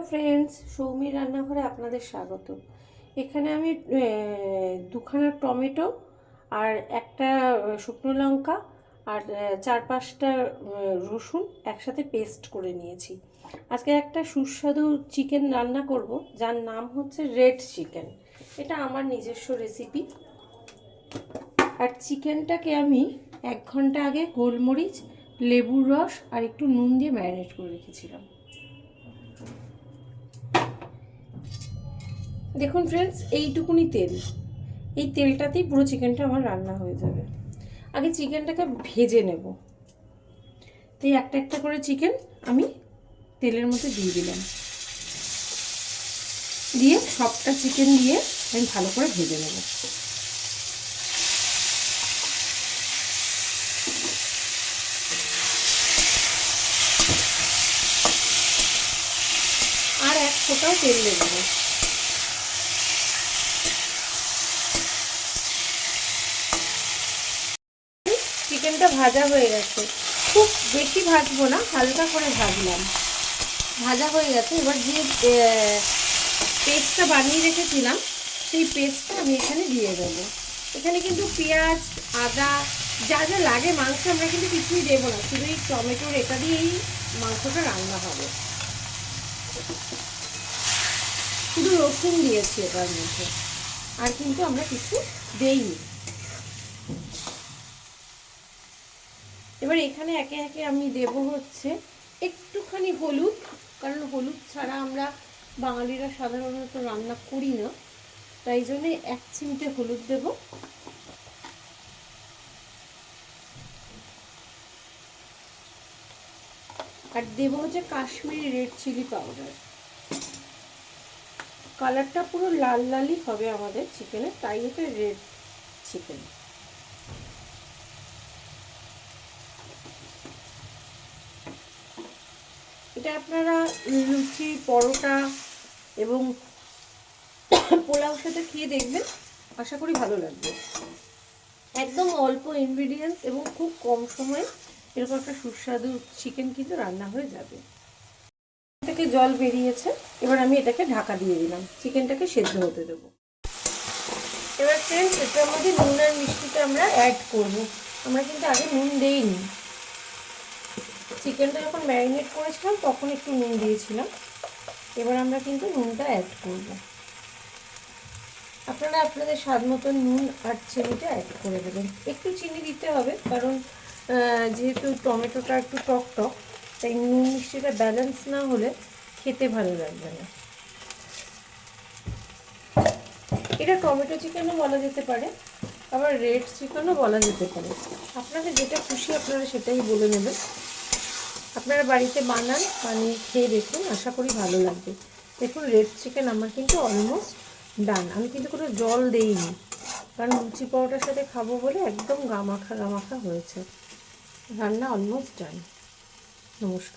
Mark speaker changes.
Speaker 1: Friends, Soumir রান্নাঘরে আপনাদের স্বাগত। এখানে আমি দুখানা টমেটো আর একটা শুকনো লঙ্কা আর 4-5টা রসুন একসাথে পেস্ট করে নিয়েছি। আজকে একটা সুস্বাদু চিকেন রান্না করব, যার নাম হচ্ছে রেড চিকেন। এটা আমার নিজস্ব রেসিপি। আর চিকেনটাকে আমি 1 ঘন্টা আগে গোলমরিচ, লেবুর রস আর একটু নুন দিয়ে ম্যারিনেট করে রেখেছিলাম। দেখুন ফ্রেন্ডস, এইটুকুনি তেল, এই তেলটাতেই পুরো চিকেনটা আমার রান্না হয়ে যাবে। আগে চিকেনটাকে ভেজে নেব। তাই একটা একটা করে চিকেন আমি তেলের মধ্যে দিয়ে দিলাম, দিয়ে সবটা চিকেন দিয়ে আমি ভালো করে ভেজে নেব। আর এক ফোঁটাও তেল দেব না। চিকেনটা ভাজা হয়ে গেছে, খুব বেশি ভাজবো না, হালকা করে ভাজলাম। ভাজা হয়ে গেছে। এবার যে পেস্টটা বানিয়ে রেখেছিলাম সেই পেস্টটা আমি এখানে দিয়ে দেবো। এখানে কিন্তু পেঁয়াজ, আদা যা যা লাগে মাংস আমরা কিন্তু কিছুই দেবো না, শুধু এই টমেটোর এটা দিয়েই মাংসটা রান্না হবে। শুধু রসুন দিয়েছি এটার মধ্যে, আর কিন্তু আমরা কিছু দেইনি। এবার এখানে একে একে আমি দেব হচ্ছে একটুখানি হলুদ, কারণ হলুদ ছাড়া আমরা বাঙালিরা সাধারণত রান্না করি না, তাই জন্যে 1 চিমটে হলুদ দেব। আর দেব হচ্ছে কাশ্মীরি রেড চিলি পাউডার। কালারটা পুরো লাল লালই হবে আমাদের চিকেনে, তাই এটা রেড চিকেন। এটা আপনারা লুচি, পরোটা এবং পোলাওর সাথে খেয়ে দেখবেন, আশা করি ভালো লাগবে। একদম অল্প ইনগ্রিডিয়েন্টস এবং খুব কম সময়ে এরকম একটা সুস্বাদু চিকেন কিন্তু রান্না হয়ে যাবে। থেকে জল বেরিয়েছে, এবার আমি এটাকে ঢাকা দিয়ে দিলাম, চিকেনটাকে সেদ্ধ হতে দেব। এবার ফ্রেন্ডস, এটার মধ্যে নুন আর মিষ্টিটা আমরা অ্যাড করব। আমরা কিন্তু আগে নুন দেইনি, চিকেনটা যখন ম্যারিনেট করেছিলাম তখন একটু নুন দিয়েছিলাম। এবার আমরা কিন্তু নুনটা অ্যাড করব। আপনারা আপনাদের স্বাদ মতন নুন আর চিনিটা অ্যাড করে দেবেন। একটু চিনি দিতে হবে, কারণ যেহেতু টমেটোটা একটু টক টক, তাই নুন মিষ্টিটা ব্যালেন্স না হলে খেতে ভালো লাগবে না। এটা টমেটো চিকেনও বলা যেতে পারে, আবার রেড চিকেনও বলা যেতে পারে। আপনাদের যেটা খুশি আপনারা সেটাই বলে নেবেন। আপনারা বাড়িতে বানান, বানিয়ে খেয়ে দেখুন, আশা করি ভালো লাগবে। দেখুন, রেড চিকেন আমার কিন্তু অলমোস্ট ডান। আমি কিন্তু কোনো জল দেইনি, কারণ লুচি পরোটার সাথে খাবো বলে একদম গামাখা গামাখা হয়েছে। রান্না অলমোস্ট ডান। নমস্কার।